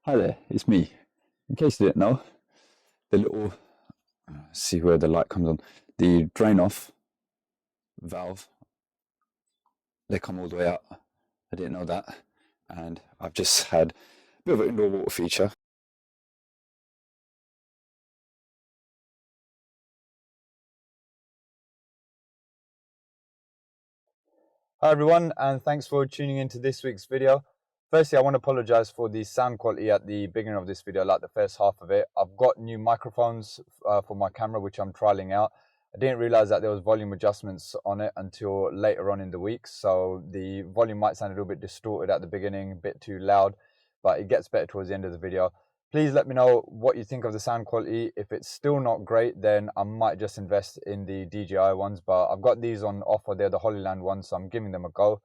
Hi there, it's me. In case you didn't know, the little, see where the light comes on, the drain off valve, they come all the way out. I didn't know that. And I've just had a bit of an indoor water feature. Hi everyone, and thanks for tuning into this week's video. Firstly, I want to apologize for the sound quality at the beginning of this video, like the first half of it. I've got new microphones for my camera, which I'm trialing out. I didn't realize that there was volume adjustments on it until later on in the week, so the volume might sound a little bit distorted at the beginning, a bit too loud, but it gets better towards the end of the video. Please let me know what you think of the sound quality. If it's still not great, then I might just invest in the DJI ones, but I've got these on offer. They're the Holyland ones, so I'm giving them a go.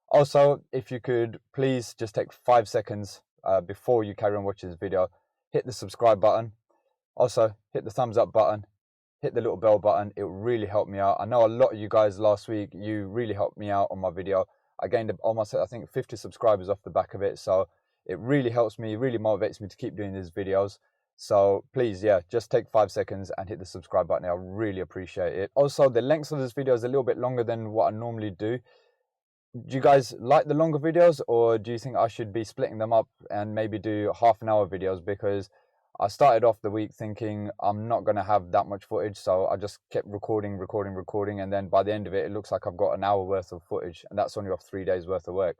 Also, if you could please just take 5 seconds before you carry on watching this video, hit the subscribe button. Also, hit the thumbs up button, hit the little bell button. It will really help me out. I know a lot of you guys last week, you really helped me out on my video. I gained almost, I think, 50 subscribers off the back of it, so it really helps me, really motivates me to keep doing these videos. So please, yeah, just take 5 seconds and hit the subscribe button. I really appreciate it. Also, the length of this video is a little bit longer than what I normally do. Do you guys like the longer videos, or do you think I should be splitting them up and maybe do half-an-hour videos? Because I started off the week thinking I'm not going to have that much footage, so I just kept recording, and then by the end of it, it looks like I've got an hour worth of footage, and that's only off 3 days worth of work.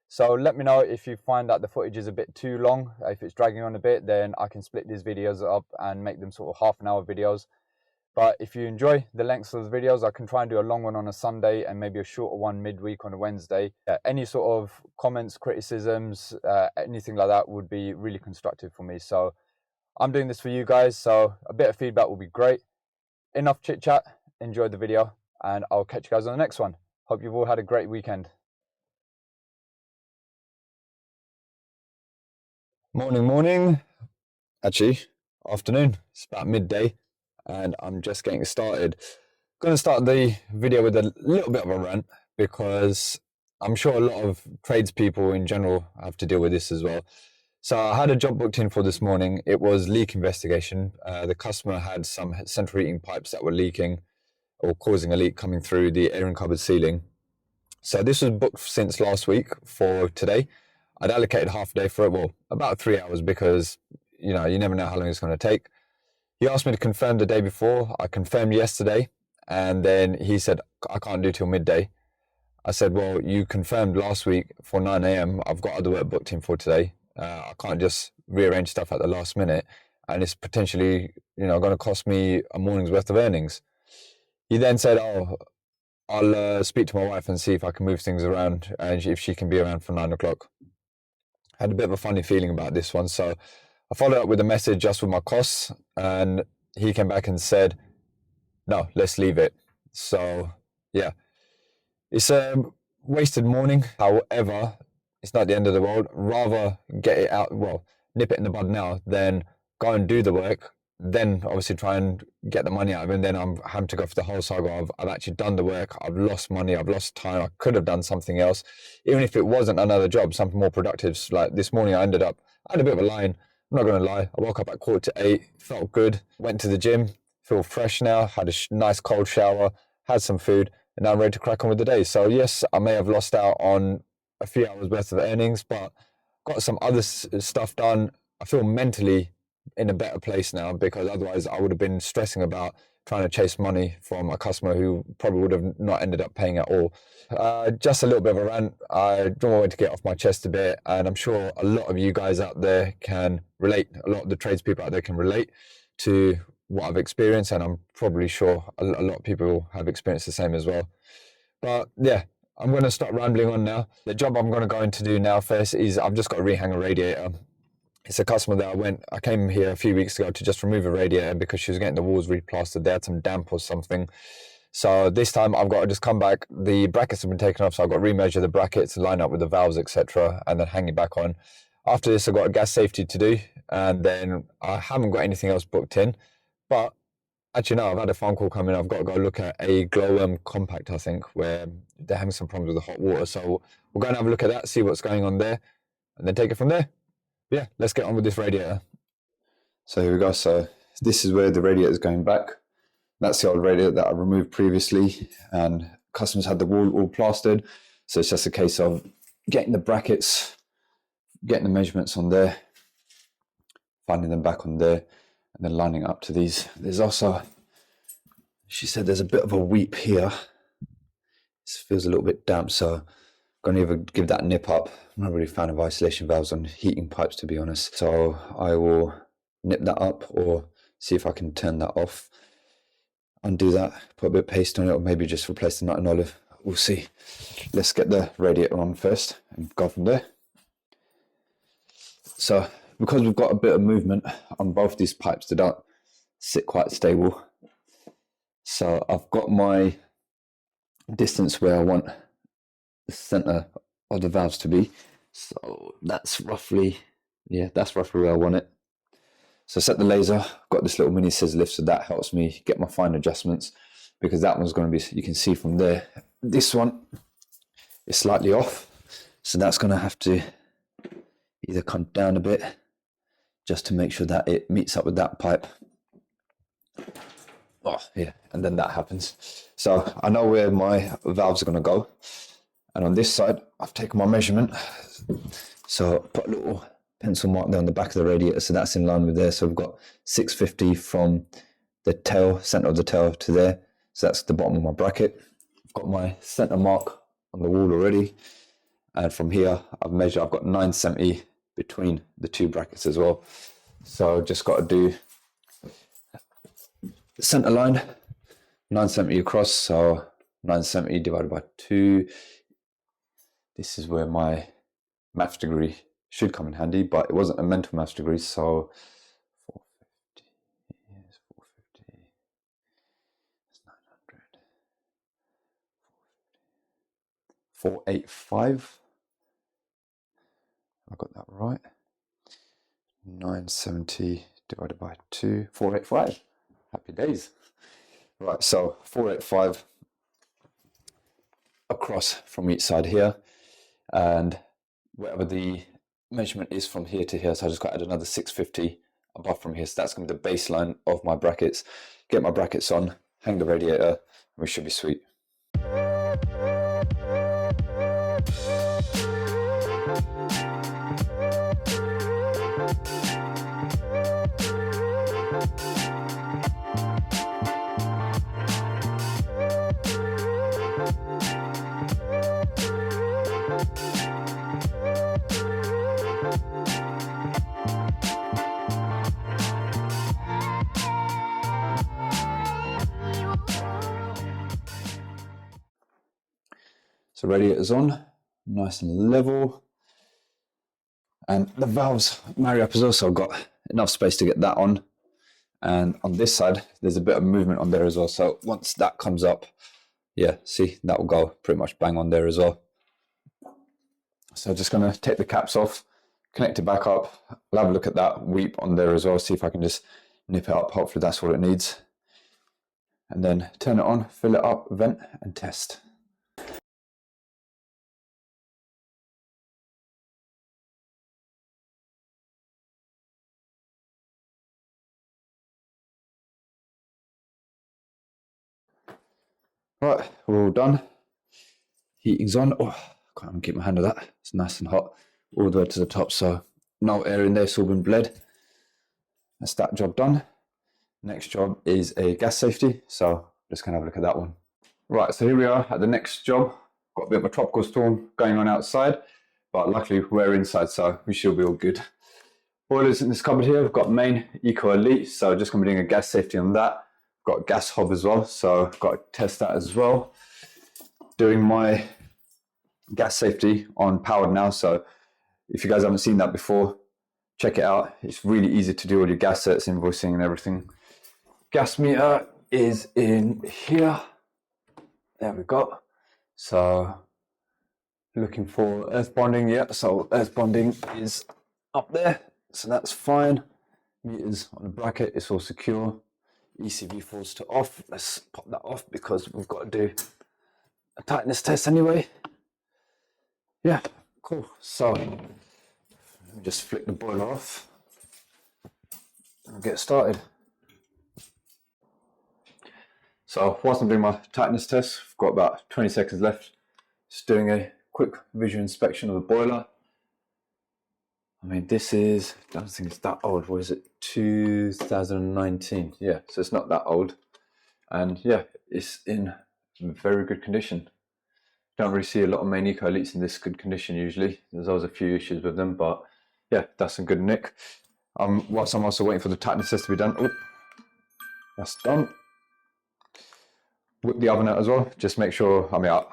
So let me know if you find that the footage is a bit too long. If it's dragging on a bit, then I can split these videos up and make them sort of half-an-hour videos. But if you enjoy the lengths of the videos, I can try and do a long one on a Sunday and maybe a shorter one midweek on a Wednesday. Any sort of comments, criticisms, anything like that would be really constructive for me. So I'm doing this for you guys, so a bit of feedback will be great. Enough chit chat, enjoy the video, and I'll catch you guys on the next one. Hope you've all had a great weekend. Morning. Actually, afternoon. It's about midday, and I'm just getting started. Going to start the video with a little bit of a rant, because I'm sure a lot of tradespeople in general have to deal with this as well. So I had a job booked in for this morning. It was leak investigation. The customer had some central heating pipes that were leaking or causing a leak coming through the airing cupboard ceiling. So this was booked since last week for today. I'd allocated half a day for it, well, about 3 hours, because you never know how long it's going to take. He asked me to confirm the day before. I confirmed yesterday, and then he said, I can't do till midday. I said, well, you confirmed last week for 9 a.m. I've got other work booked in for today. I can't just rearrange stuff at the last minute, and it's potentially, going to cost me a morning's worth of earnings. He then said, oh, I'll speak to my wife and see if I can move things around, and if she can be around for 9 o'clock. I had a bit of a funny feeling about this one, so I followed up with a message just with my costs, and he came back and said, no, let's leave it. So yeah, it's a wasted morning. However, it's not the end of the world. Rather get it out, well, nip it in the bud now, than go and do the work, then obviously try and get the money out of it, and then I'm having to go for the whole saga of I've actually done the work, I've lost money, I've lost time, I could have done something else, even if it wasn't another job, something more productive. Like this morning I had a bit of a line, I'm not going to lie. I woke up at 7:45, felt good, went to the gym, feel fresh now, had a nice cold shower, had some food, and now I'm ready to crack on with the day. So yes, I may have lost out on a few hours worth of earnings, but got some other stuff done. I feel mentally in a better place now, because otherwise I would have been stressing about trying to chase money from a customer who probably would have not ended up paying at all. Just a little bit of a rant. I don't want to get off my chest a bit, and I'm sure a lot of you guys out there can relate. A lot of the tradespeople out there can relate to what I've experienced, and I'm probably sure a lot of people have experienced the same as well. But yeah, I'm going to stop rambling on now. The job I'm going to go into do now first is I've just got to rehang a radiator. It's a customer that I came here a few weeks ago to just remove a radiator because she was getting the walls replastered. They had some damp or something. So this time I've got to just come back. The brackets have been taken off, so I've got to remeasure the brackets, line up with the valves, etc., and then hang it back on. After this, I've got a gas safety to do, and then I haven't got anything else booked in. But actually, no, I've had a phone call coming. I've got to go look at a Glowworm compact, I think, where they're having some problems with the hot water. So we'll go and have a look at that, see what's going on there, and then take it from there. yeah, let's get on with this radiator. So here we go. So this is where the radiator is going back. That's the old radiator that I removed previously, and customers had the wall all plastered. So it's just a case of getting the brackets, getting the measurements on there, finding them back on there, and then lining up to these. There's also, she said there's a bit of a weep here. This feels a little bit damp, so I'm going to either give that a nip up. I'm not really a fan of isolation valves on heating pipes, to be honest. So I will nip that up or see if I can turn that off. Undo that, put a bit of paste on it, or maybe just replace the nut and olive. We'll see. Let's get the radiator on first and go from there. So because we've got a bit of movement on both these pipes, they don't sit quite stable. So I've got my distance where I want the center of the valves to be. So that's roughly, yeah, that's roughly where I want it. So set the laser, I've got this little mini scissor lift, so that helps me get my fine adjustments, because that one's going to be, you can see from there, this one is slightly off. So that's going to have to either come down a bit just to make sure that it meets up with that pipe. Oh, yeah, and then that happens. So I know where my valves are going to go. And on this side, I've taken my measurement. So put a little pencil mark there on the back of the radiator, so that's in line with there. So we've got 650 from the tail, center of the tail to there. So that's the bottom of my bracket. I've got my center mark on the wall already. And from here, I've measured, I've got 970 between the two brackets as well. So just got to do the center line, 970 across. So 970 divided by 2. This is where my maths degree should come in handy, but it wasn't a mental maths degree, so 450 is 450, that's 900, 485, I got that right, 970 divided by 2, 485, happy days. Right, so 485 across from each side here, and whatever the measurement is from here to here, so I just got to add another 650 above from here. So that's going to be the baseline of my brackets. Get my brackets on, hang the radiator, and we should be sweet. So radiator's on, nice and level. And the valves marry up as well, so I've got enough space to get that on. And on this side, there's a bit of movement on there as well. So once that comes up, yeah, see, that will go pretty much bang on there as well. So just going to take the caps off, connect it back up. I'll have a look at that weep on there as well, see if I can just nip it up. Hopefully that's what it needs. And then turn it on, fill it up, vent, and test. Right, we're all done. Heating's on. Oh, can't even keep my hand on that. It's nice and hot all the way to the top, so no air in there, it's all been bled. That's that job done. Next job is a gas safety, so just gonna have a look at that one. Right, so here we are at the next job. Got a bit of a tropical storm going on outside, but luckily we're inside, so we should be all good. Boilers in this cupboard here, we've got main Eco Elite, so just gonna be doing a gas safety on that. Got a gas hob as well, so I've got to test that as well. Doing my gas safety on powered now, so if you guys haven't seen that before, check it out. It's really easy to do all your gas sets, invoicing and everything. Gas meter is in here. There we go. So looking for earth bonding, yeah, so earth bonding is up there, so that's fine. Meters on the bracket, it's all secure. ECV falls to off. Let's pop that off because we've got to do a tightness test anyway. Yeah, cool. So Let me just flick the boiler off and I'll get started. So whilst I'm doing my tightness test, I've got about 20 seconds left. Just doing a quick visual inspection of the boiler. I mean, this is, I don't think it's that old. What is it? 2019. Yeah, so it's not that old. And yeah, it's in very good condition. Don't really see a lot of main eco elites in this good condition usually. There's always a few issues with them, but yeah, that's a good nick. Whilst I'm also waiting for the tightness test to be done. Oh, that's done. Whip the oven out as well. Just make sure, I mean, I've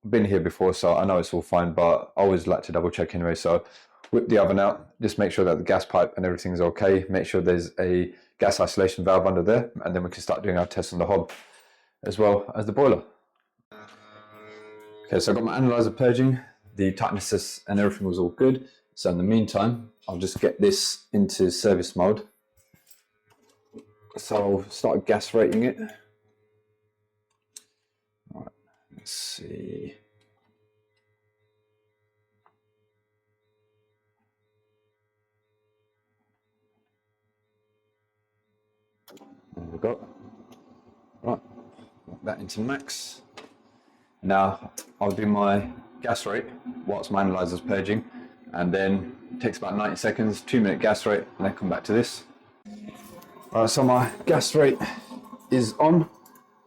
been here before, so I know it's all fine, but I always like to double check anyway. So whip the oven out, just make sure that the gas pipe and everything's okay. Make sure there's a gas isolation valve under there, and then we can start doing our tests on the hob as well as the boiler. Okay, so I've got my analyzer purging, the tightness test and everything was all good. So in the meantime, I'll just get this into service mode. So I'll start gas rating it. All right, let's see. There we go. Right, lock that into max. Now I'll do my gas rate whilst my analyzer's purging, and then it takes about 90 seconds, 2-minute gas rate, and then come back to this. Alright, so my gas rate is on.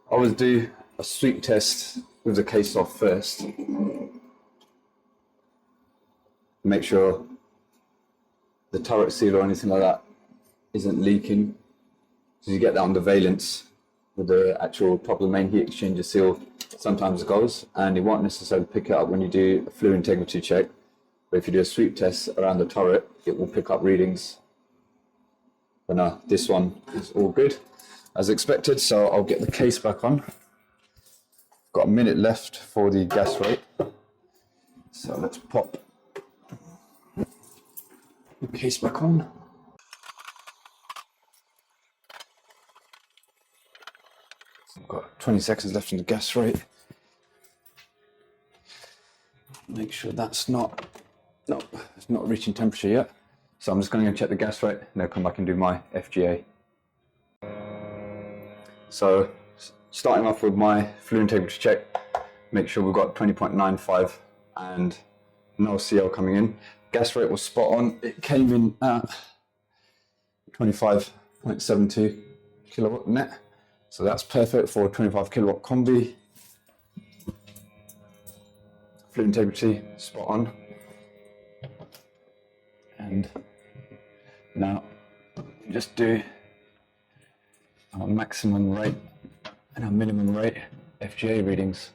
I always do a sweep test with the case off first. Make sure the turret seal or anything like that isn't leaking. So you get that on the Vaillant with the actual top of the main heat exchanger seal. Sometimes it goes, and you won't necessarily pick it up when you do a fluid integrity check. But if you do a sweep test around the turret, it will pick up readings. But no, this one is all good as expected. So I'll get the case back on. Got a minute left for the gas rate. So let's pop the case back on. I've got 20 seconds left on the gas rate. Make sure that's not reaching temperature yet. So I'm just going to go check the gas rate and then come back and do my FGA. So starting off with my fluid integrity check, make sure we've got 20.95 and no CO coming in. Gas rate was spot on. It came in at 25.72 kilowatt net. So that's perfect for a 25 kilowatt combi. Fluid integrity, spot on. And now just do our maximum rate and our minimum rate FGA readings.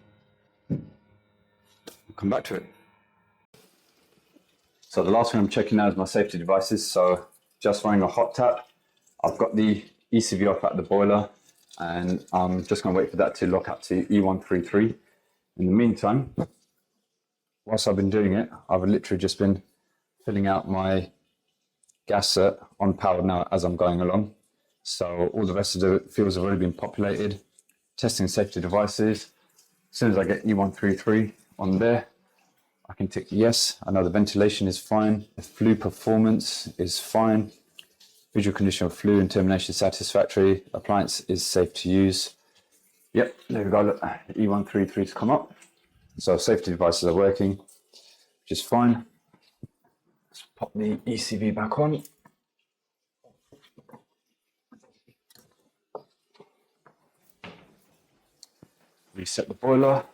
We'll come back to it. So the last thing I'm checking now is my safety devices. So just running a hot tap. I've got the ECV off at the boiler, and I'm just going to wait for that to lock up to E133. In the meantime, whilst I've been doing it, I've literally just been filling out my gas cert on powered now as I'm going along. So all the rest of the fields have already been populated. Testing safety devices. As soon as I get E133 on there, I can tick yes. I know the ventilation is fine. The flue performance is fine. Visual condition of flue and termination is satisfactory. Appliance is safe to use. Yep, there we go. Look, E133's come up. So safety devices are working, which is fine. Let's pop the ECV back on. Reset the boiler.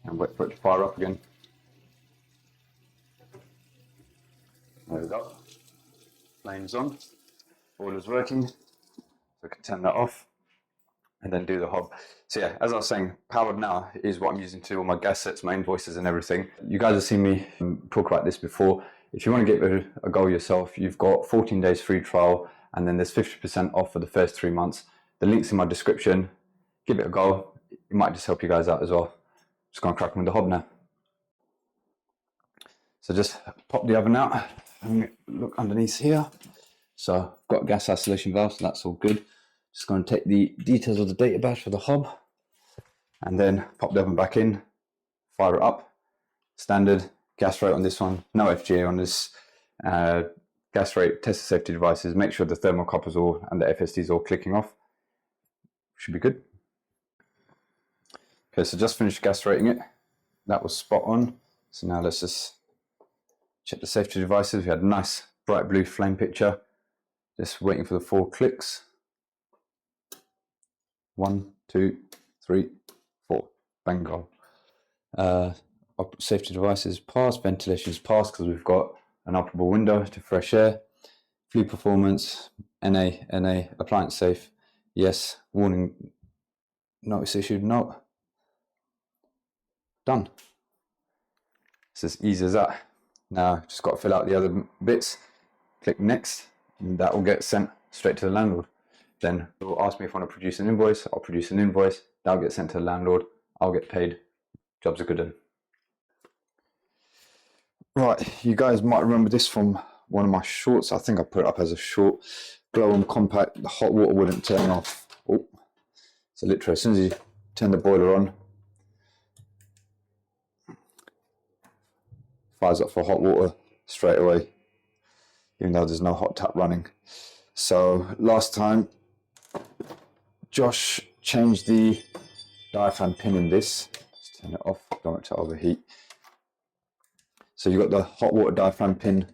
And wait for it to fire up again. There we go. Flames on. Boiler's working. So I can turn that off and then do the hob. So yeah, as I was saying, powered now is what I'm using to do all my gas sets, my invoices and everything. You guys have seen me talk about this before. If you want to get a go yourself, you've got 14 days free trial, and then there's 50% off for the first 3 months. The link's in my description. Give it a go. It might just help you guys out as well. Just gonna crack on with the hob now. So just pop the oven out and look underneath here. So I've got gas isolation valve, so that's all good. Just going to take the details of the data badge for the hob and then pop the oven back in, fire it up. Standard gas rate on this one, no FGA on this. Gas rate, test the safety devices, make sure the thermocouples all and the FSDs all clicking off. Should be good. Okay, so just finished gas rating it. That was spot on. So now let's just check the safety devices. We had a nice bright blue flame picture. Just waiting for the 4 clicks. 1, 2, 3, 4. Bingo. Safety devices passed, ventilation is passed because we've got an operable window to fresh air. Flue performance, NA, appliance safe, yes. Warning, notice issued, no. Done. It's as easy as that. Now just got to fill out the other bits, click next, and that will get sent straight to the landlord. Then it will ask me if I want to produce an invoice. I'll produce an invoice, that'll get sent to the landlord, I'll get paid, jobs are good done. Right, you guys might remember this from one of my shorts. I think I put it up as a short. Glowworm compact, the hot water wouldn't turn off. Oh, so literally as soon as you turn the boiler on, fires up for hot water straight away, even though there's no hot tap running. So last time, Josh changed the diaphragm pin in this. Let's turn it off, don't want it to overheat. So you've got the hot water diaphragm pin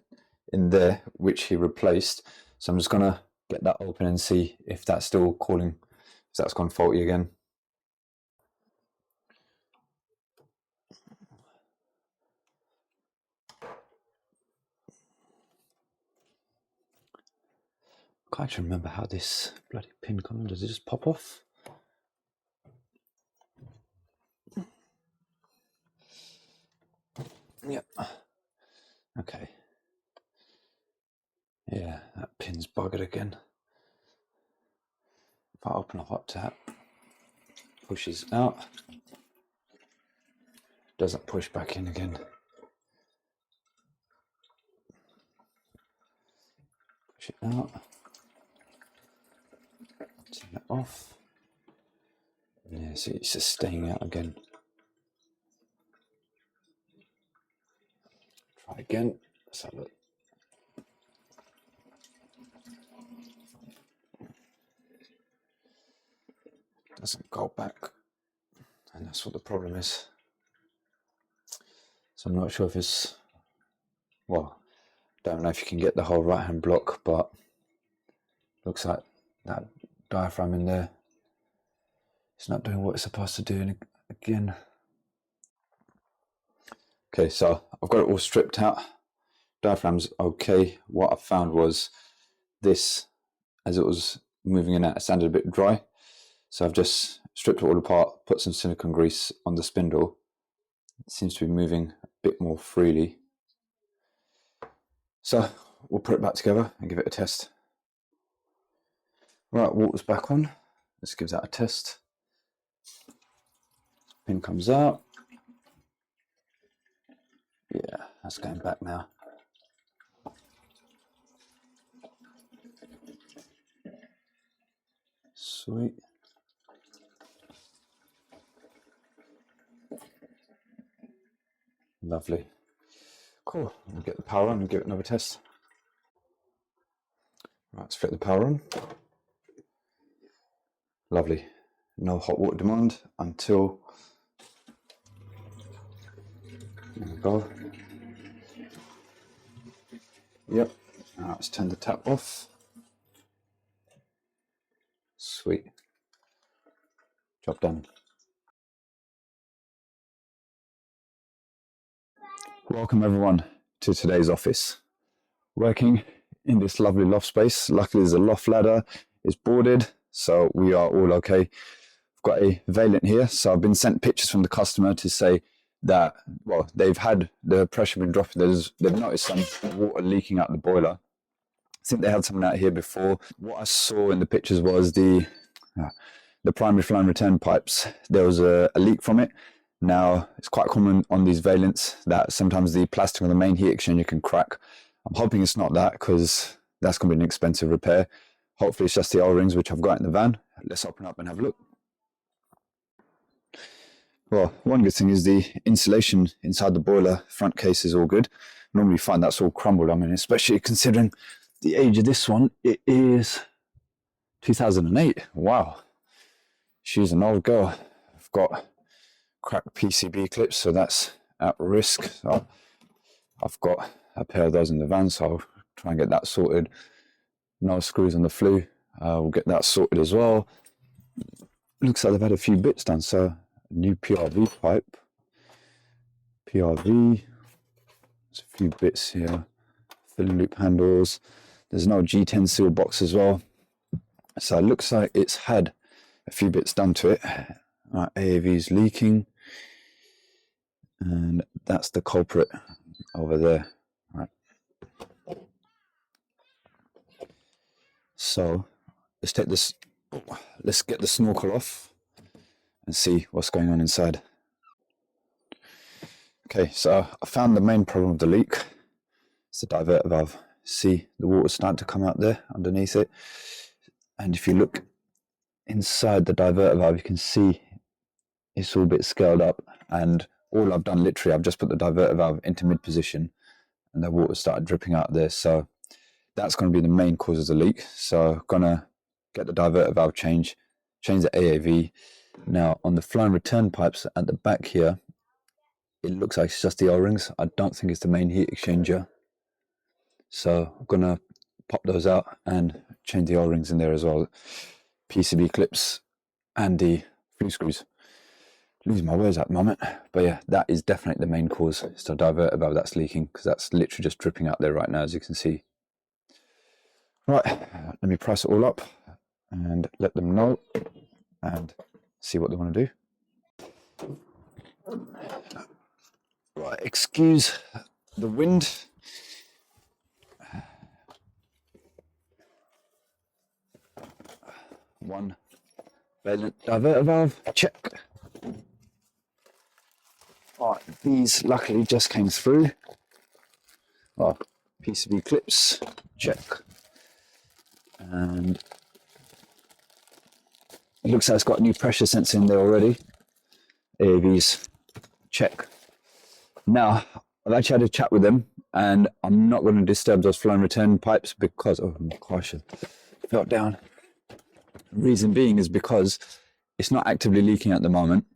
in there, which he replaced. So I'm just gonna get that open and see if that's still calling, if that's gone faulty again. I can't actually remember how this bloody pin comes on. Does it just pop off? Yep. Okay. Yeah, that pin's buggered again. If I open a hot tap, pushes out, doesn't push back in again. Push it out, turn it off. Yeah, see, it's just staying out again. Try again. Let's have a look. Doesn't go back, and that's what the problem is. So I'm not sure if it's, well, don't know if you can get the whole right hand block, but looks like that diaphragm in there, it's not doing what it's supposed to do again. Okay, so I've got it all stripped out. Diaphragm's okay. What I found was this, as it was moving in and out, it sounded a bit dry. So I've just stripped it all apart, put some silicone grease on the spindle. It seems to be moving a bit more freely. So we'll put it back together and give it a test. Right, water's back on. Let's give that a test. Pin comes out. Yeah, that's going back now. Sweet. Lovely. Cool. We'll get the power on and give it another test. Right, let's fit the power on. Lovely. No hot water demand until, there we go. Yep. Now let's turn the tap off. Sweet. Job done. Welcome everyone to today's office. Working in this lovely loft space. Luckily there's a loft ladder, it's boarded, so we are all okay. I've got a Vaillant here, so I've been sent pictures from the customer to say that, well, they've had the pressure been dropping. They've noticed some water leaking out the boiler. I think they had something out here before. What I saw in the pictures was the primary flow and return pipes. There was a leak from it. Now, it's quite common on these Vaillants that sometimes the plastic on the main heat exchanger can crack. I'm hoping it's not that, because that's going to be an expensive repair. Hopefully it's just the O-rings which I've got in the van. Let's open up and have a look. Well, one good thing is the insulation inside the boiler front case is all good. Normally you find that's all crumbled. I mean, especially considering the age of this one, it is 2008. Wow, she's an old girl. I've got cracked PCB clips, so that's at risk. So I've got a pair of those in the van, so I'll try and get that sorted. No screws on the flue, we'll get that sorted as well. Looks like they've had a few bits done, so new PRV pipe, PRV, there's a few bits here, filling loop handles, there's no G10 seal box as well, so it looks like it's had a few bits done to it. Right, AAV's leaking, and that's the culprit over there. Right. So let's take this, let's get the snorkel off and see what's going on inside. Okay, so I found the main problem of the leak. It's the diverter valve. See, the water's starting to come out there underneath it. And if you look inside the diverter valve, you can see it's all a bit scaled up. And all I've done, literally, I've just put the diverter valve into mid position and the water started dripping out there. So that's going to be the main cause of the leak. So I'm going to get the diverter valve change the AAV. Now, on the fly and return pipes at the back here, it looks like it's just the O-rings. I don't think it's the main heat exchanger. So I'm going to pop those out and change the O-rings in there as well. PCB clips and the flue screws. Losing my words at the moment. But yeah, that is definitely the main cause. It's the diverter valve that's leaking, because that's literally just dripping out there right now, as you can see. Right, let me price it all up and let them know and see what they want to do. Right, excuse the wind. One Vaillant diverter valve, check. Right, these luckily just came through. Well, PCB clips, check. And it looks like it's got a new pressure sensor in there already. AAVs, check. Now, I've actually had a chat with them, and I'm not going to disturb those fly and return pipes because, oh my gosh, I fell down. The reason being is because it's not actively leaking at the moment.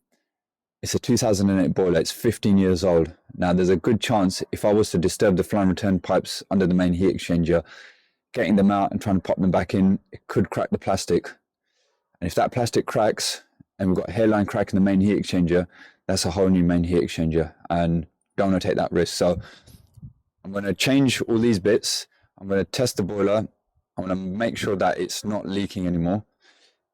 It's a 2008 boiler, it's 15 years old. Now, there's a good chance if I was to disturb the fly and return pipes under the main heat exchanger, getting them out and trying to pop them back in, it could crack the plastic. And if that plastic cracks and we've got a hairline crack in the main heat exchanger, that's a whole new main heat exchanger, and don't want to take that risk. So I'm going to change all these bits. I'm going to test the boiler. I'm going to make sure that it's not leaking anymore.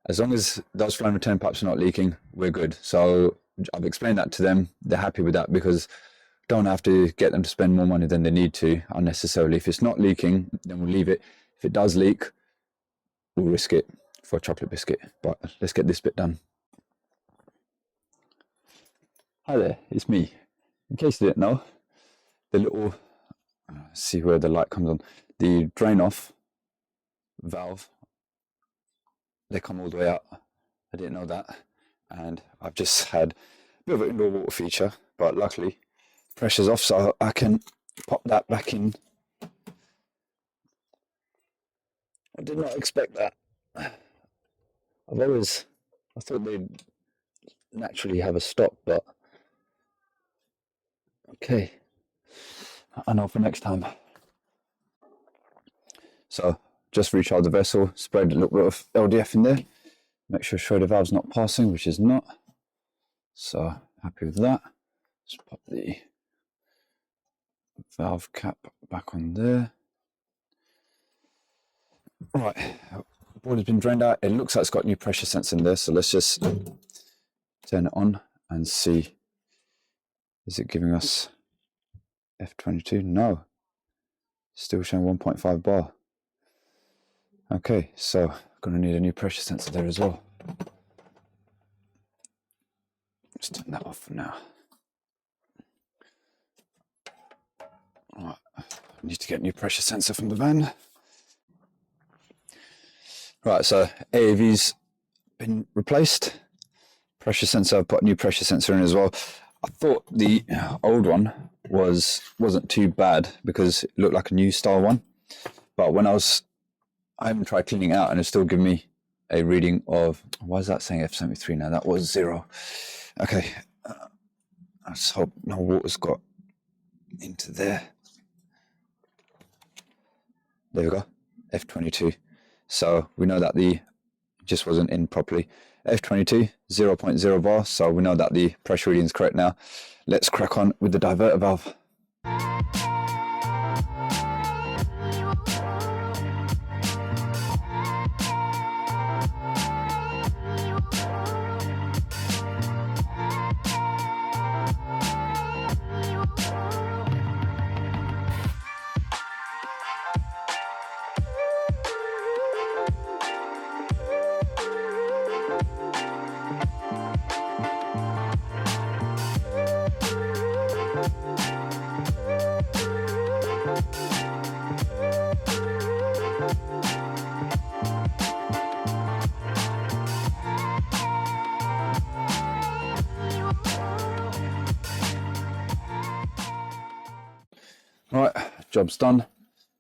As long as those fly and return pipes are not leaking, we're good. So I've explained that to them. They're happy with that, because don't have to get them to spend more money than they need to unnecessarily. If it's not leaking, then we'll leave it. If it does leak, we'll risk it for a chocolate biscuit. But let's get this bit done. Hi there, it's me. In case you didn't know, the little, see where the light comes on, the drain off valve, they come all the way out. I didn't know that. And I've just had a bit of an indoor water feature, but luckily pressure's off, so I can pop that back in. I did not expect that. I thought they'd naturally have a stop, but okay, I know for next time. So just recharge the vessel, spread a little bit of LDF in there, make sure Schrader valve's not passing, which is not. So happy with that. Just pop the valve cap back on there. Right, boiler's been drained out. It looks like it's got new pressure sensor in there, so let's just turn it on and see. Is it giving us F22? No, still showing 1.5 bar. Okay, so gonna need a new pressure sensor there as well. Let's turn that off for now. Right, I need to get a new pressure sensor from the van. Right, so AAV's been replaced. pressure sensor. I've put a new pressure sensor in as well. I thought the old one wasn't too bad because it looked like a new style one, but when I haven't tried cleaning it out and it's still giving me a reading of, why is that saying F73 now? That was 0. Okay, let's hope no water's got into there. There we go, F22. So we know that the just wasn't in properly. F22, 0.0 bar, so we know that the pressure reading is correct now. Let's crack on with the diverter valve. Right, job's done.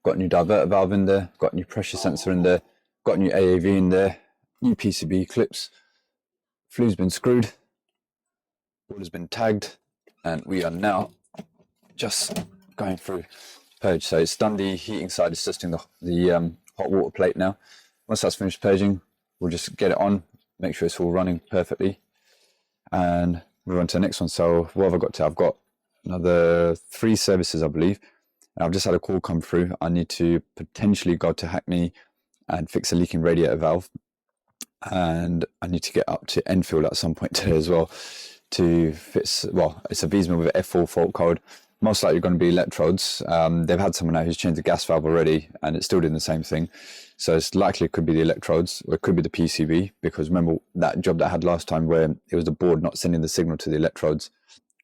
Got a new diverter valve in there, got a new pressure sensor in there, got a new AAV in there, new PCB clips, flue's been screwed, all has been tagged, and we are now just going through purge. So it's done the heating side, it's just doing the hot water plate now. Once that's finished purging, we'll just get it on, make sure it's all running perfectly, and move on to the next one. So what have I got to? I've got another 3 services, I believe. I've just had a call come through. I need to potentially go to Hackney and fix a leaking radiator valve. And I need to get up to Enfield at some point today as well to fix, well, it's a Wiesmann with an F4 fault code. Most likely going to be electrodes. They've had someone out who's changed the gas valve already and it's still doing the same thing. So it's likely it could be the electrodes or it could be the PCB, because remember that job that I had last time where it was the board not sending the signal to the electrodes.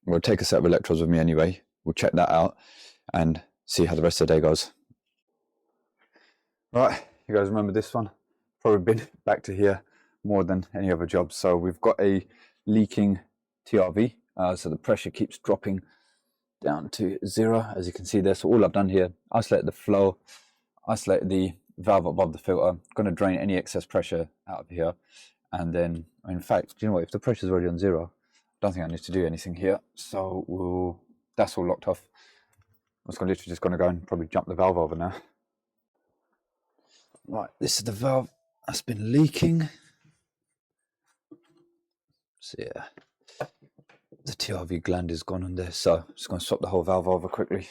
We'll take a set of electrodes with me anyway. We'll check that out and see how the rest of the day goes. Right, you guys remember this one? Probably been back to here more than any other job. So we've got a leaking TRV, so the pressure keeps dropping down to 0, as you can see there. So all I've done here, isolate the flow, isolate the valve above the filter, going to drain any excess pressure out of here, and then, in fact, do you know what, if the pressure is already on 0, I don't think I need to do anything here. So that's all locked off. I'm literally just going to go and probably jump the valve over now. Right, this is the valve that's been leaking. So yeah, the TRV gland is gone on there, so I'm just going to swap the whole valve over quickly.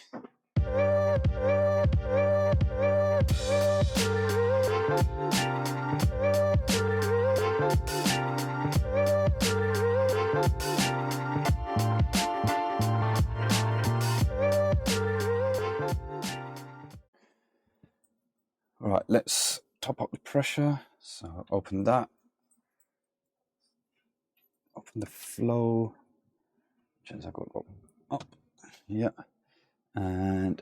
All right, let's top up the pressure. So open that. Open the flow. Change that go up. Yeah. And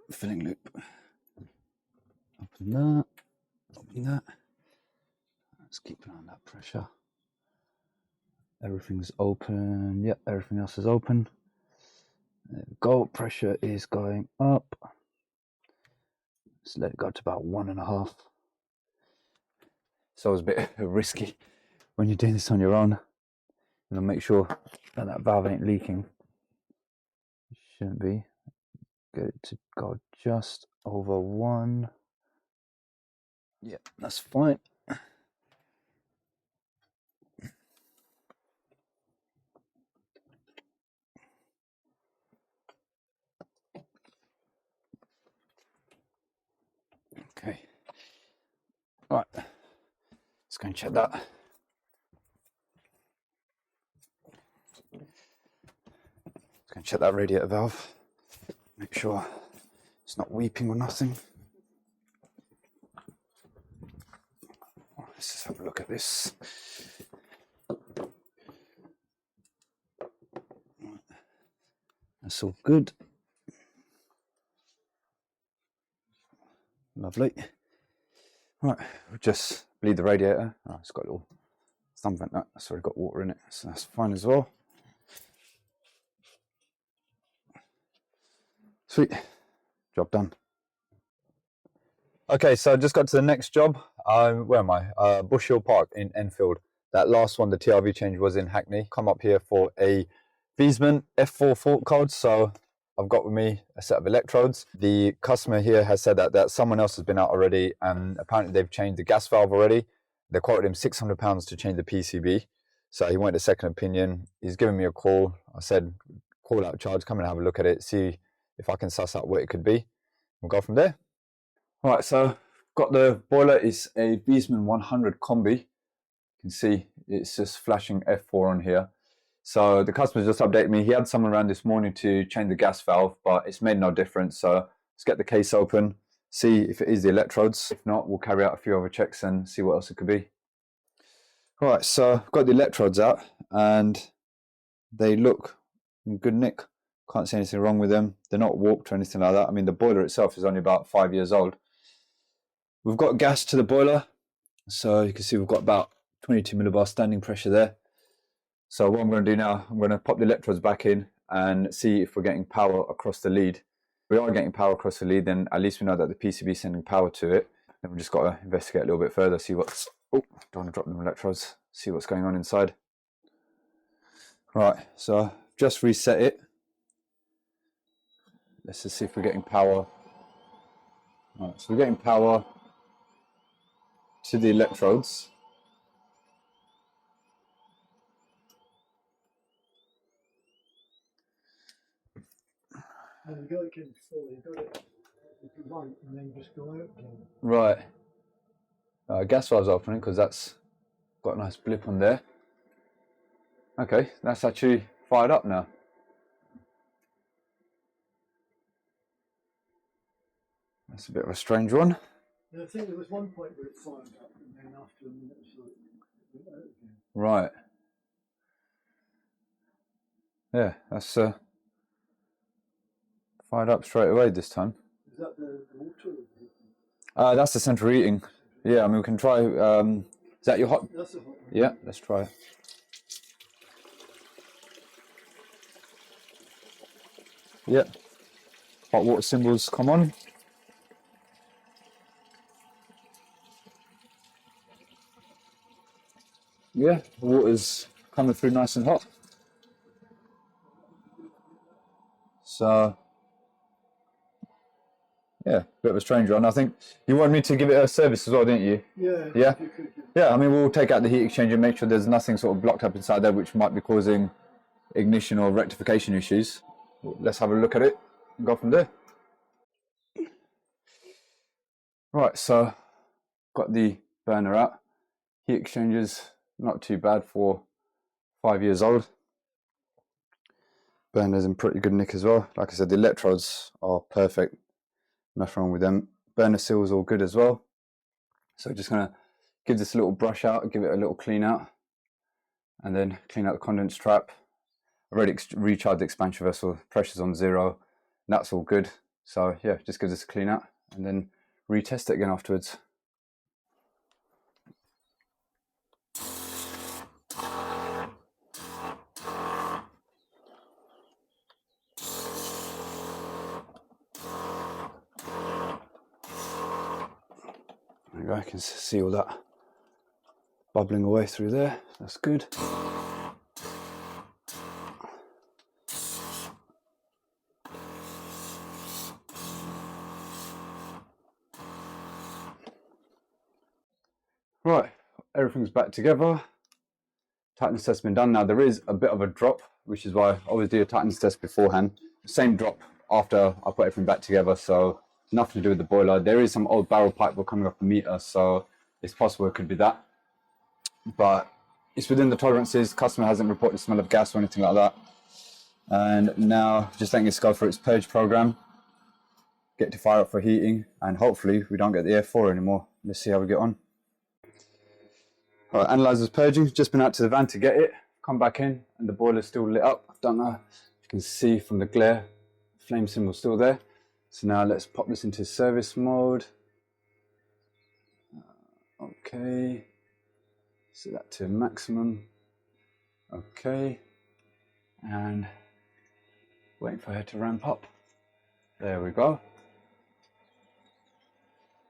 filling loop. Open that. Open that. Let's keep an eye on that pressure. Everything's open. Yep, everything else is open. There we go. Pressure is going up. Let's let it go to about 1.5. So it's a bit risky when you're doing this on your own. And make sure that that valve ain't leaking. It shouldn't be. Get it to go just over 1. Yeah, that's fine. Okay. All right. Let's go and check that. Let's go and check that radiator valve. Make sure it's not weeping or nothing. Let's just have a look at this. That's all good. Lovely. Right, we'll just bleed the radiator. Oh, it's got a little Something like that's already got water in it, so that's fine as well. Sweet, job done. Okay, so I just got to the next job. Where am I? Bush Hill Park in Enfield. That last one, the TRV change, was in Hackney. Come up here for a Wiesmann F4 fault code. So I've got with me a set of electrodes. The customer here has said that someone else has been out already, and apparently they've changed the gas valve already. They quoted him £600 to change the PCB. So he wanted a second opinion. He's given me a call. I said, call out charge, come and have a look at it, see if I can suss out what it could be. We'll go from there. All right, so got the boiler. Is a Wiesmann 100 combi. You can see it's just flashing F4 on here. So the customer just updated me. He had someone around this morning to change the gas valve, but it's made no difference. So let's get the case open, see if it is the electrodes. If not, we'll carry out a few other checks and see what else it could be. All right, so I've got the electrodes out and they look in good nick. Can't see anything wrong with them. They're not warped or anything like that. I mean, the boiler itself is only about 5 years old. We've got gas to the boiler, so you can see we've got about 22 millibar standing pressure there. So what I'm going to do now, I'm going to pop the electrodes back in and see if we're getting power across the lead. If we are getting power across the lead, then at least we know that the PCB is sending power to it. Then we've just got to investigate a little bit further, see what's... Oh, don't want to drop them electrodes. See what's going on inside. Right, so just reset it. Let's just see if we're getting power. Right, so we're getting power to the electrodes. You've got to get it full, you've got it right and then just go out again. Right. Gas valve's opening because that's got a nice blip on there. Okay, that's actually fired up now. That's a bit of a strange one. Yeah, I think there was one point where it fired up and then after a minute or so it went out again. Right. Yeah, that's fired up straight away this time. Is that the water? That's the central heating. Yeah, I mean we can try. Is that your hot? That's a hot one. Yeah, let's try it. Yeah. Hot water symbols come on. Yeah, the water's coming through nice and hot. So, yeah, bit of a strange one. I think you wanted me to give it a service as well, didn't you? Yeah. Yeah? If you could, Yeah, I mean, we'll take out the heat exchanger and make sure there's nothing sort of blocked up inside there which might be causing ignition or rectification issues. Let's have a look at it and go from there. Right, so got the burner out. Heat exchangers, not too bad for 5 years old. Burner's in pretty good nick as well. Like I said, the electrodes are perfect. Nothing wrong with them. Burner seal's all good as well. So just gonna give this a little brush out, give it a little clean out, and then clean out the condense trap. I've already recharged the expansion vessel, pressure's on 0, and that's all good. So yeah, just give this a clean out and then retest it again afterwards. There you go, I can see all that bubbling away through there. That's good. Right, everything's back together. Tightness test has been done. Now there is a bit of a drop, which is why I always do a tightness test beforehand. Same drop after I put everything back together, so nothing to do with the boiler. There is some old barrel pipe coming off the meter, so it's possible it could be that. But it's within the tolerances. Customer hasn't reported the smell of gas or anything like that. And now just letting it go for its purge program. Get to fire up for heating, and hopefully we don't get the F4 anymore. Let's see how we get on. All right, analyzer's purging. Just been out to the van to get it. Come back in, and the boiler's still lit up. I don't know if you can see from the glare, flame symbol's still there. So now let's pop this into service mode. Okay. Set that to maximum. Okay, and waiting for her to ramp up. There we go.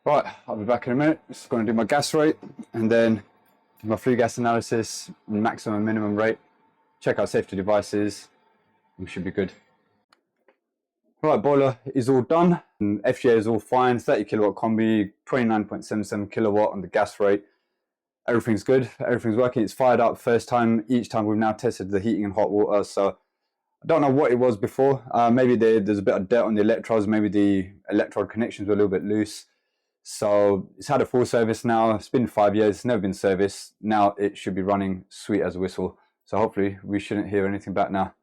Right, I'll be back in a minute. Just going to do my gas rate and then do my flue gas analysis, maximum and minimum rate. Check out safety devices. We should be good. Right, boiler is all done. And FGA is all fine. 30 kilowatt combi, 29.77 kilowatt on the gas rate. Everything's good. Everything's working. It's fired up first time. Each time we've now tested the heating and hot water. So I don't know what it was before. Maybe there's a bit of dirt on the electrodes. Maybe the electrode connections were a little bit loose. So it's had a full service now. It's been 5 years. It's never been serviced. Now it should be running sweet as a whistle. So hopefully we shouldn't hear anything back now.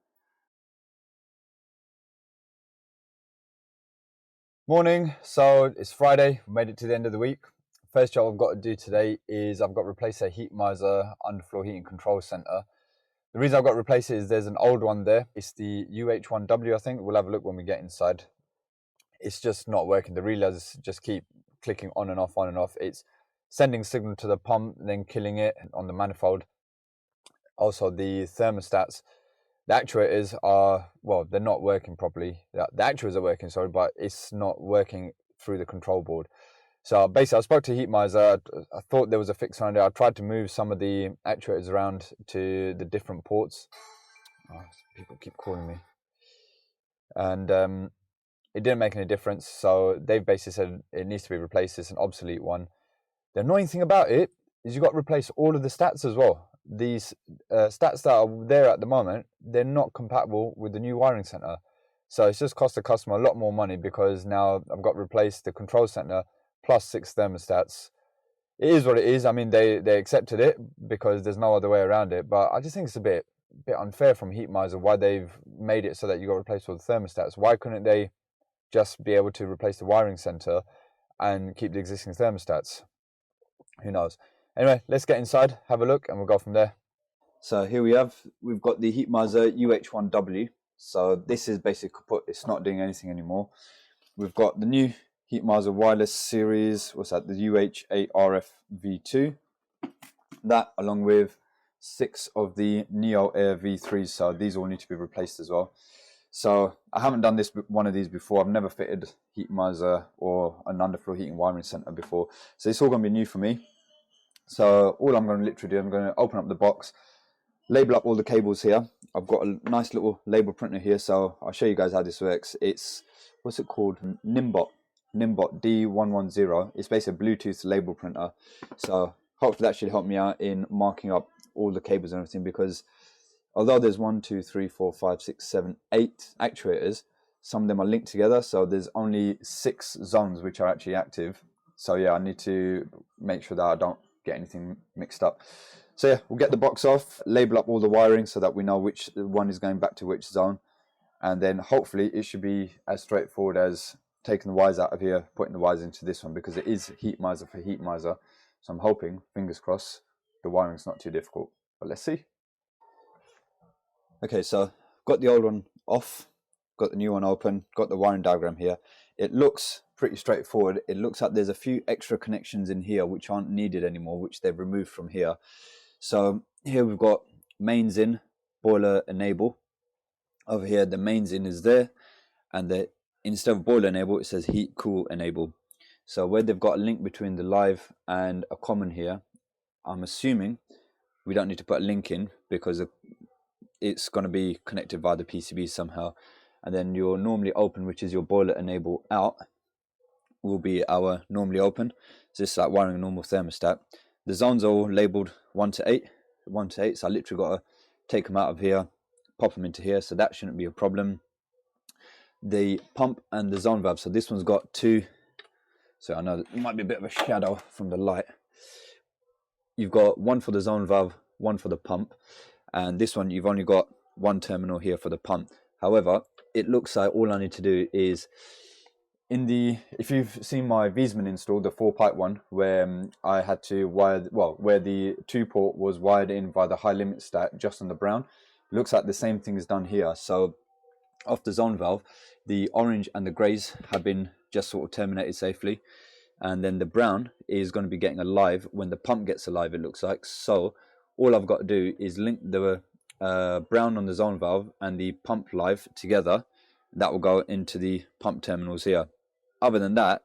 Morning. So it's Friday. We made it to the end of the week. First job I've got to do today is I've got to replace a heat miser underfloor heating control center. The reason I've got to replace it is there's an old one there. It's the UH1W, I think. We'll have a look when we get inside. It's just not working. The relays just keep clicking on and off, on and off. It's sending signal to the pump, then killing it on the manifold. Also, the thermostats, the actuators are, well, they're not working properly. The actuators are working, sorry, but it's not working through the control board. So basically, I spoke to Heat Miser. I thought there was a fix around it. I tried to move some of the actuators around to the different ports. Oh, people keep calling me. And it didn't make any difference. So they've basically said it needs to be replaced. It's an obsolete one. The annoying thing about it is you've got to replace all of the stats as well. These stats that are there at the moment, they're not compatible with the new wiring center. So it's just cost the customer a lot more money because now I've got to replace the control center plus 6 thermostats. It is what it is. I mean, they accepted it because there's no other way around it. But I just think it's a bit unfair from Heat Miser why they've made it so that you got to replace all the thermostats. Why couldn't they just be able to replace the wiring center and keep the existing thermostats? Who knows? Anyway, let's get inside, have a look, and we'll go from there. So here we've got the Heat Miser UH1W. So this is basically kaput. It's not doing anything anymore. We've got the new Heat Miser wireless series. What's that? The UH8RF V2. That along with 6 of the Neo Air V3s. So these all need to be replaced as well. So I haven't done one of these before. I've never fitted Heat Miser or an underfloor heating wiring center before. So it's all going to be new for me. So all I'm going to literally do, I'm going to open up the box, label up all the cables here. I've got a nice little label printer here, so I'll show you guys how this works. It's, what's it called? Nimbot D110. It's basically a Bluetooth label printer. So hopefully that should help me out in marking up all the cables and everything, because although there's 1, 2, 3, 4, 5, 6, 7, 8 actuators, some of them are linked together. So there's only 6 zones which are actually active. So yeah, I need to make sure that I don't get anything mixed up. So yeah, we'll get the box off, label up all the wiring so that we know which one is going back to which zone, and then hopefully it should be as straightforward as taking the wires out of here, putting the wires into this one, because it is Heat Miser for Heat Miser. So I'm hoping, fingers crossed, the wiring's not too difficult, but let's see. Okay, so got the old one off, got the new one open, got the wiring diagram here. It looks pretty straightforward. It looks like there's a few extra connections in here which aren't needed anymore, which they've removed from here. So here we've got mains in, boiler enable. Over here the mains in is there, and instead of boiler enable it says heat cool enable. So where they've got a link between the live and a common here, I'm assuming we don't need to put a link in because it's going to be connected via the PCB somehow. And then your normally open, which is your boiler enable out, will be our normally open. So this is like wiring a normal thermostat. The zones are all labeled 1 to 8, 1 to 8. So I literally got to take them out of here, pop them into here. So that shouldn't be a problem. The pump and the zone valve. So this one's got 2. So I know it might be a bit of a shadow from the light. You've got 1 for the zone valve, 1 for the pump. And this one, you've only got 1 terminal here for the pump. However, it looks like all I need to do is, if you've seen my Wiesmann install, the 4-pipe one, where I had to wire, where the 2-port was wired in by the high limit stat just on the brown, looks like the same thing is done here. So off the zone valve, the orange and the greys have been just sort of terminated safely. and then the brown is going to be getting alive when the pump gets alive, it looks like. So all I've got to do is link the brown on the zone valve and the pump live together. That will go into the pump terminals here. Other than that,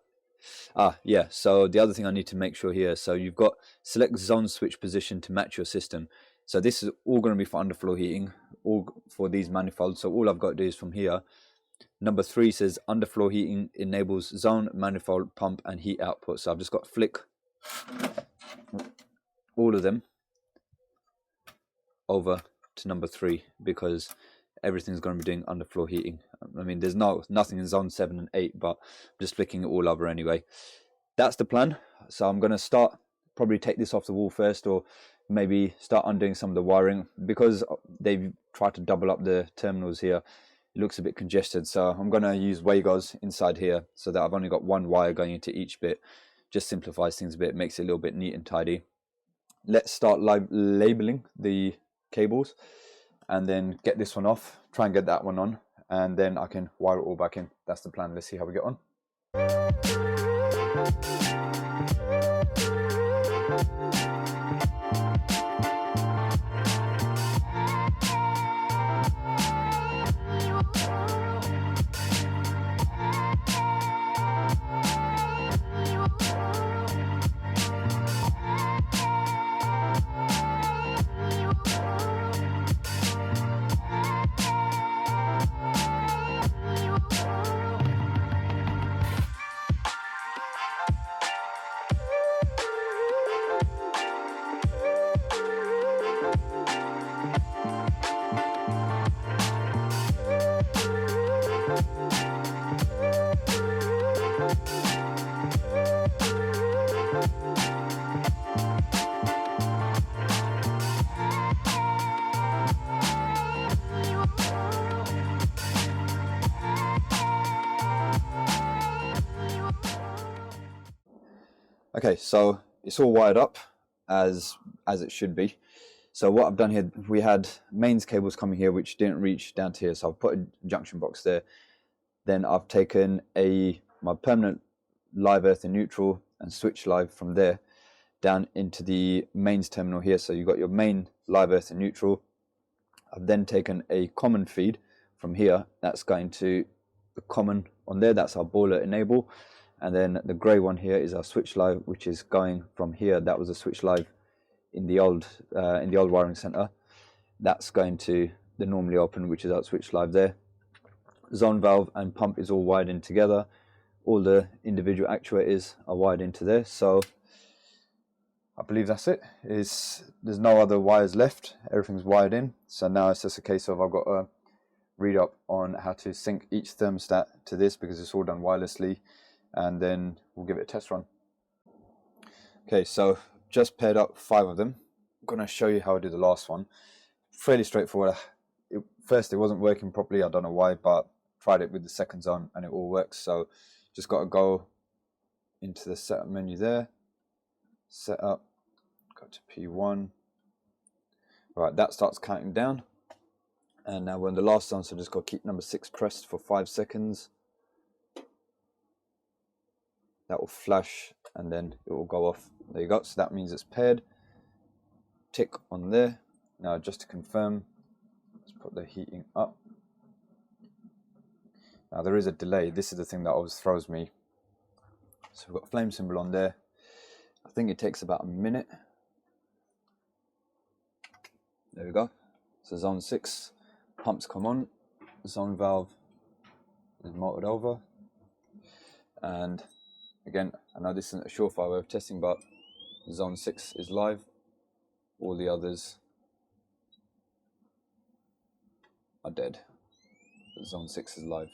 yeah, so the other thing I need to make sure here, so you've got select zone switch position to match your system. So this is all going to be for underfloor heating, all for these manifolds. So all I've got to do is from here, number 3 says underfloor heating enables zone, manifold, pump and heat output. So I've just got to flick all of them over to number 3 because everything's going to be doing underfloor heating. I mean, there's nothing in zone 7 and 8, but I'm just flicking it all over anyway. That's the plan. So I'm going to probably take this off the wall first, or maybe start undoing some of the wiring, because they've tried to double up the terminals here. It looks a bit congested, so I'm going to use Wagos inside here so that I've only got one wire going into each bit. Just simplifies things a bit, makes it a little bit neat and tidy. Let's start labeling the cables and then get this one off, try and get that one on, and then I can wire it all back in. That's the plan. Let's see how we get on. Okay, so it's all wired up as it should be. So what I've done here, we had mains cables coming here which didn't reach down to here, so I've put a junction box there. Then I've taken my permanent live earth and neutral and switch live from there down into the mains terminal here. So you've got your main live earth and neutral. I've then taken a common feed from here, that's going to the common on there, that's our boiler enable. And then the grey one here is our switch live, which is going from here. That was a switch live in the old wiring center. That's going to the normally open, which is our switch live there. Zone valve and pump is all wired in together. All the individual actuators are wired into there. So I believe that's it. There's no other wires left. Everything's wired in. So now it's just a case of I've got to read up on how to sync each thermostat to this, because it's all done wirelessly. And then we'll give it a test run. Okay, so just paired up 5 of them. I'm going to show you how I do the last one. Fairly straightforward. First it wasn't working properly, I don't know why, but tried it with the second zone and it all works. So just got to go into the setup menu there, setup, go to P1. Right, that starts counting down. And now we're on the last zone, so just got to keep number 6 pressed for 5 seconds. That will flash and then it will go off. There you go. So that means it's paired. Tick on there. Now just to confirm, let's put the heating up. Now there is a delay. This is the thing that always throws me. So we've got flame symbol on there. I think it takes about a minute. There we go. So zone 6, pumps come on. Zone valve is motored over. And again, I know this isn't a surefire way of testing, but zone 6 is live. All the others are dead. But zone 6 is live.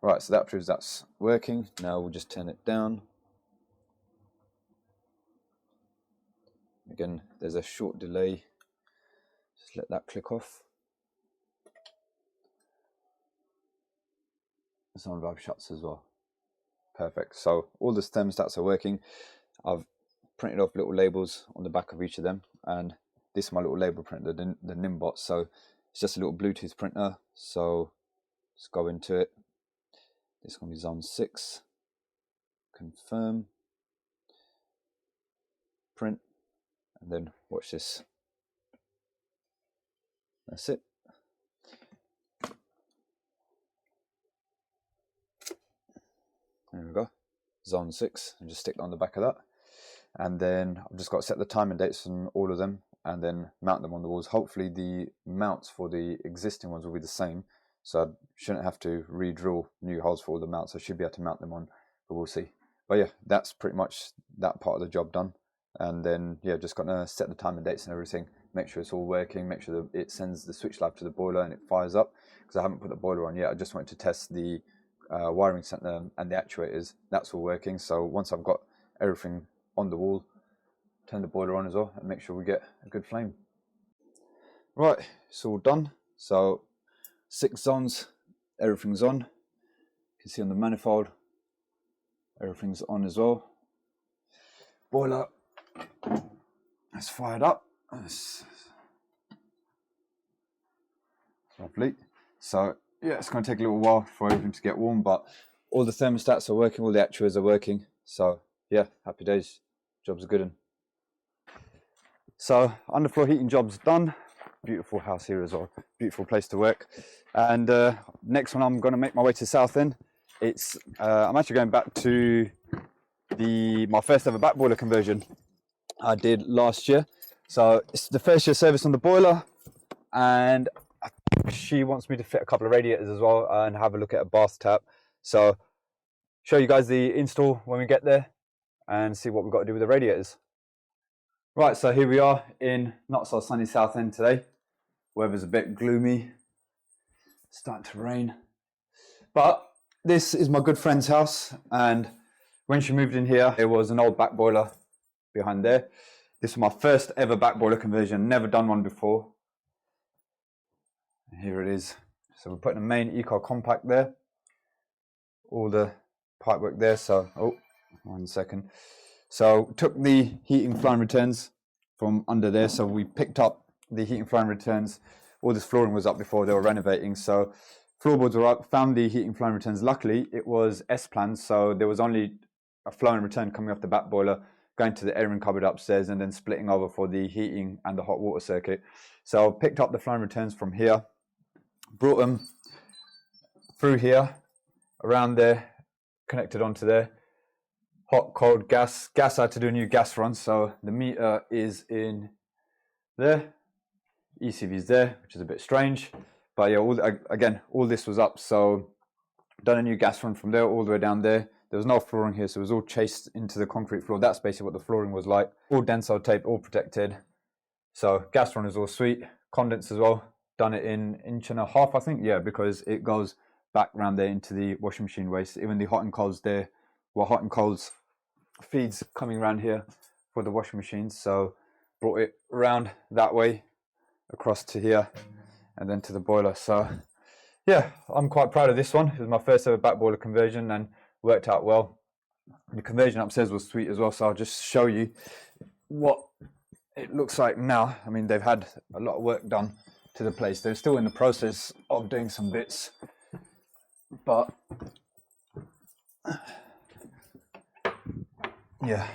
Right, so that proves that's working. Now we'll just turn it down. Again, there's a short delay. Just let that click off. The zone valve shuts as well. Perfect. So all the thermostats are working. I've printed off little labels on the back of each of them, and this is my little label printer, the Nimbot. So it's just a little Bluetooth printer. So let's go into it. This is going to be zone 6. confirm, print, and then watch this. That's it. There we go, zone 6, and just stick that on the back of that. And then I've just got to set the time and dates on all of them and then mount them on the walls. Hopefully the mounts for the existing ones will be the same, so I shouldn't have to re-drill new holes for all the mounts. I should be able to mount them on, but we'll see. But yeah, that's pretty much that part of the job done. And then yeah, just got to set the time and dates and everything, make sure it's all working, make sure that it sends the switch live to the boiler and it fires up, because I haven't put the boiler on yet. I just wanted to test the wiring center and the actuators. That's all working. So once I've got everything on the wall, turn the boiler on as well and make sure we get a good flame. Right, it's all done. So 6 zones, everything's on. You can see on the manifold, everything's on as well. Boiler is fired up. That's lovely. So yeah, it's going to take a little while for everything to get warm, but all the thermostats are working, all the actuators are working. So yeah, happy days. Job's a good one. So underfloor heating job's done. Beautiful house here as well. Beautiful place to work. And next one, I'm going to make my way to Southend. It's I'm actually going back to my first ever back boiler conversion I did last year. So it's the first year service on the boiler, and she wants me to fit a couple of radiators as well and have a look at a bath tap. So show you guys the install when we get there and see what we've got to do with the radiators. Right, so here we are in not so sunny Southend today. Weather's a bit gloomy, starting to rain. But this is my good friend's house, and when she moved in here, there was an old back boiler behind there. This was my first ever back boiler conversion, never done one before. And here it is. So we're putting a main Eco Compact there. All the pipework there, so, oh, 1 second. So took the heating flying returns from under there. So we picked up the heating flying returns. All this flooring was up before they were renovating. So floorboards were up, found the heating flying returns. Luckily, it was S-plan, so there was only a flowing return coming off the back boiler, going to the airing cupboard upstairs and then splitting over for the heating and the hot water circuit. So picked up the flowing returns from here, brought them through here, around there, connected onto there. Hot, cold, gas. Gas, I had to do a new gas run, so the meter is in there. ECV is there, which is a bit strange. But yeah, again, all this was up, so done a new gas run from there all the way down there. There was no flooring here, so it was all chased into the concrete floor. That's basically what the flooring was like. All Denso tape, all protected. So gas run is all sweet. Condense as well. Done it in 1.5 inches, I think. Yeah, because it goes back round there into the washing machine waste. Even the hot and colds there, well, hot and colds feeds coming around here for the washing machines. So brought it around that way, across to here, and then to the boiler. So yeah, I'm quite proud of this one. It was my first ever back boiler conversion and worked out well. The conversion upstairs was sweet as well, so I'll just show you what it looks like now. I mean, they've had a lot of work done to the place. They're still in the process of doing some bits, but yeah,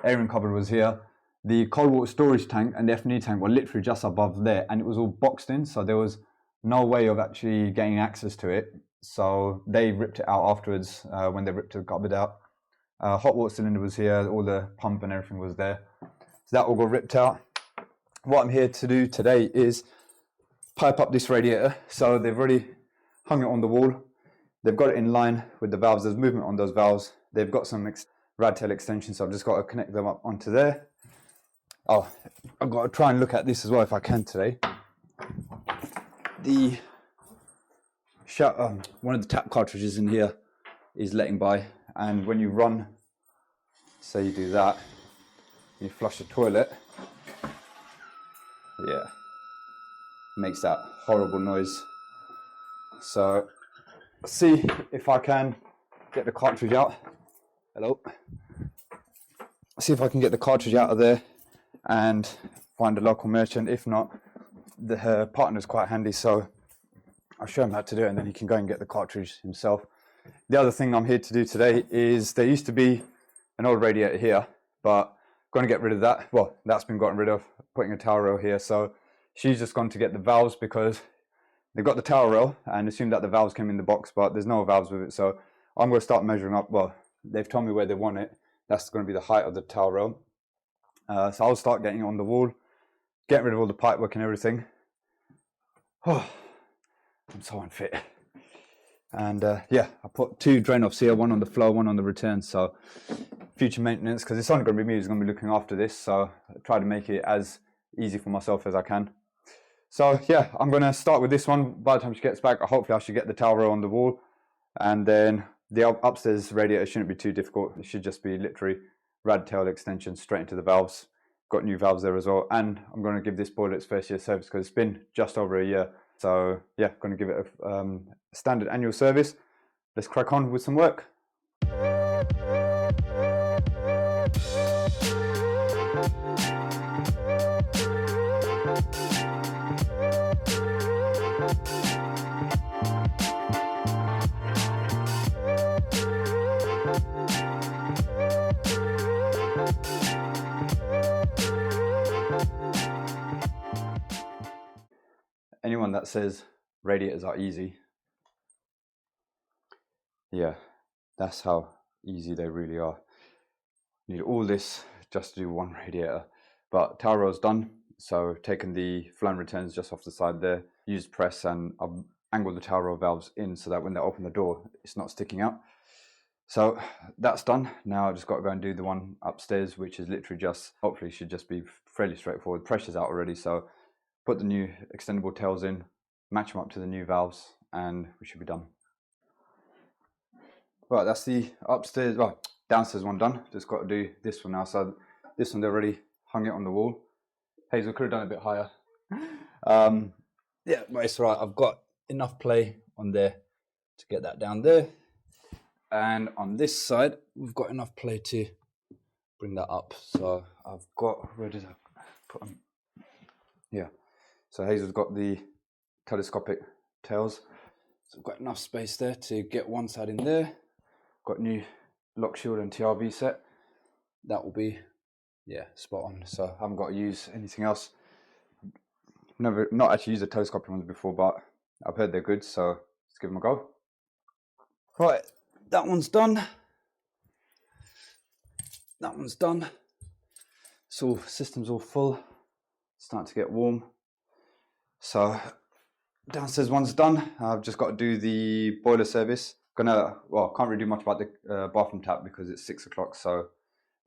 airing cupboard was here. The cold water storage tank and the F&E tank were literally just above there, and it was all boxed in, so there was no way of actually getting access to it. So they ripped it out afterwards when they ripped the cupboard out. Hot water cylinder was here, all the pump and everything was there. So that all got ripped out. What I'm here to do today is pipe up this radiator. So they've already hung it on the wall. They've got it in line with the valves. There's movement on those valves. They've got some rad tail extensions, so I've just got to connect them up onto there. Oh, I've got to try and look at this as well if I can today. The one of the tap cartridges in here is letting by, and when you run, say you do that, you flush the toilet, yeah, makes that horrible noise. So see if I can get the cartridge out. Hello. See if I can get the cartridge out of there and find a local merchant. If not, her partner's quite handy, so I'll show him how to do it and then he can go and get the cartridge himself. the other thing I'm here to do today is there used to be an old radiator here, but I'm going to get rid of that. Well, that's been gotten rid of, putting a towel rail here. So she's just gone to get the valves because they got the towel rail and assumed that the valves came in the box, but there's no valves with it. So I'm going to start measuring up. Well, they've told me where they want it. That's going to be the height of the towel rail. So I'll start getting it on the wall, getting rid of all the pipe work and everything. Oh, I'm so unfit. And yeah, I put 2 drain offs here, one on the flow, one on the return. So future maintenance, because it's only going to be me who's going to be looking after this. So I try to make it as easy for myself as I can. So yeah, I'm going to start with this one. By the time she gets back, hopefully I should get the towel rail on the wall. And then the upstairs radiator shouldn't be too difficult. It should just be literally rad tail extension straight into the valves. Got new valves there as well. And I'm going to give this boiler its first year service because it's been just over a year. So yeah, going to give it a standard annual service. Let's crack on with some work. Anyone that says radiators are easy, yeah, that's how easy they really are. Need all this just to do one radiator. But towel rail's done, so taken the flow and returns just off the side there, used press, and I've angled the towel rail valves in so that when they open the door, it's not sticking out. So that's done. Now I just got to go and do the one upstairs, which is literally just, hopefully should just be fairly straightforward. Pressure's out already, so put the new extendable tails in, match them up to the new valves, and we should be done. Right, that's the upstairs, well, downstairs one done. Just got to do this one now. So this one, they already hung it on the wall. Hazel could have done a bit higher. Yeah, but it's right. I've got enough play on there to get that down there. And on this side, we've got enough play to bring that up. So I've got, where did I put them? Yeah. So Hazel's got the telescopic tails. So I've got enough space there to get one side in there. Got new lock shield and TRV set. That will be, yeah, spot on. So I haven't got to use anything else. Not actually used the telescopic ones before, but I've heard they're good, so let's give them a go. Right, that one's done. That one's done. So system's all full. Starting to get warm. So downstairs one's done. I've just got to do the boiler service. Can't really do much about the bathroom tap because it's 6 o'clock, so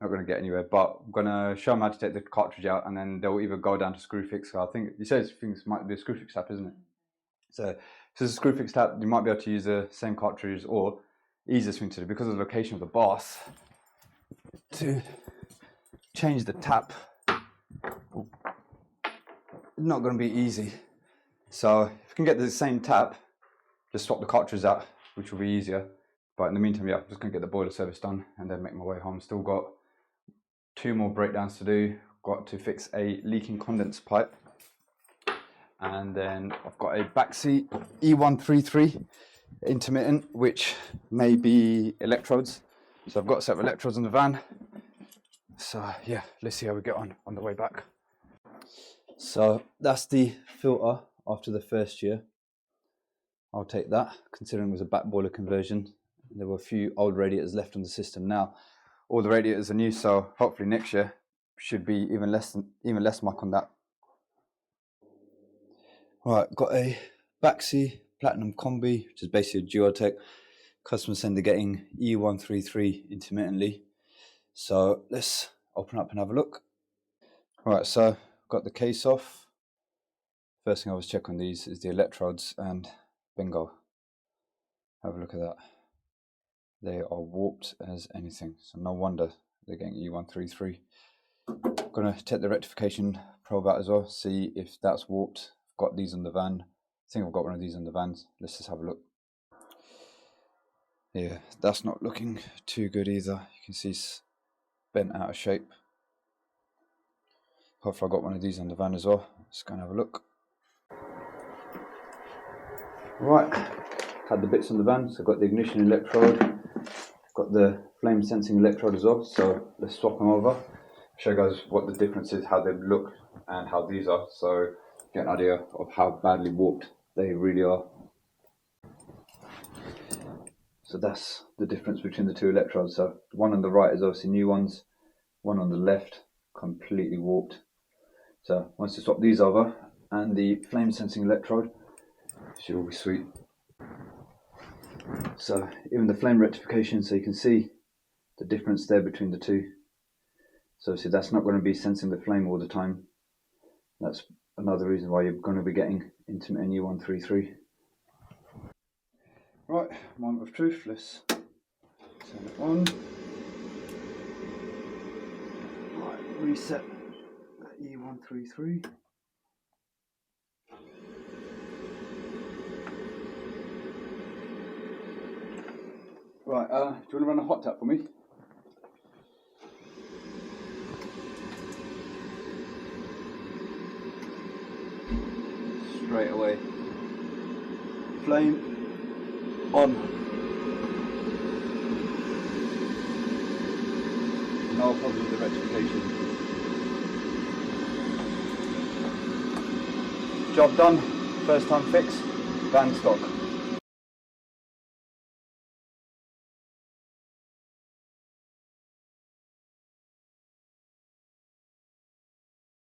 not going to get anywhere. But I'm going to show them how to take the cartridge out, and then they'll either go down to screw fix. So I think he says things might be a screw fix tap, isn't it? So if it's a screw fix tap, you might be able to use the same cartridge, or easiest thing to do because of the location of the bath, to change the tap. It's not going to be easy. So if you can get the same tap, just swap the cartridge out, which will be easier. But in the meantime, yeah, I'm just going to get the boiler service done and then make my way home. Still got 2 more breakdowns to do. Got to fix a leaking condense pipe. And then I've got a backseat E133 intermittent, which may be electrodes. So I've got a set of electrodes in the van. So yeah, let's see how we get on the way back. So that's the filter after the first year. I'll take that, considering it was a back boiler conversion. There were a few old radiators left on the system. Now all the radiators are new, so hopefully next year should be even less muck on that. Right, got a Baxi Platinum Combi, which is basically a Duotech. Customers saying they're getting E133 intermittently. So let's open up and have a look. Right, so got the case off. First thing I always check on these is the electrodes, and bingo. Have a look at that. They are warped as anything, so no wonder they're getting E133. Gonna take the rectification probe out as well, see if that's warped. I've got these on the van. I think I've got one of these on the vans. Let's just have a look. Yeah, that's not looking too good either. You can see it's bent out of shape. Hopefully I got one of these on the van as well. Let's go and have a look. Right, had the bits on the van. So I've got the ignition electrode, got the flame sensing electrode as well. So let's swap them over. Show you guys what the difference is, how they look and how these are. So get an idea of how badly warped they really are. So that's the difference between the two electrodes. So the one on the right is obviously new ones, one on the left completely warped. So once you swap these over and the flame sensing electrode, it should all be sweet. So even the flame rectification, so you can see the difference there between the two. So see, that's not going to be sensing the flame all the time. That's another reason why you're going to be getting intermittent U133. Right, moment of truth, let's turn it on. Right, reset that U133. Right, do you want to run a hot tap for me? Straight away. Flame on. No problem with the rectification. Job done. First time fix. Van stock.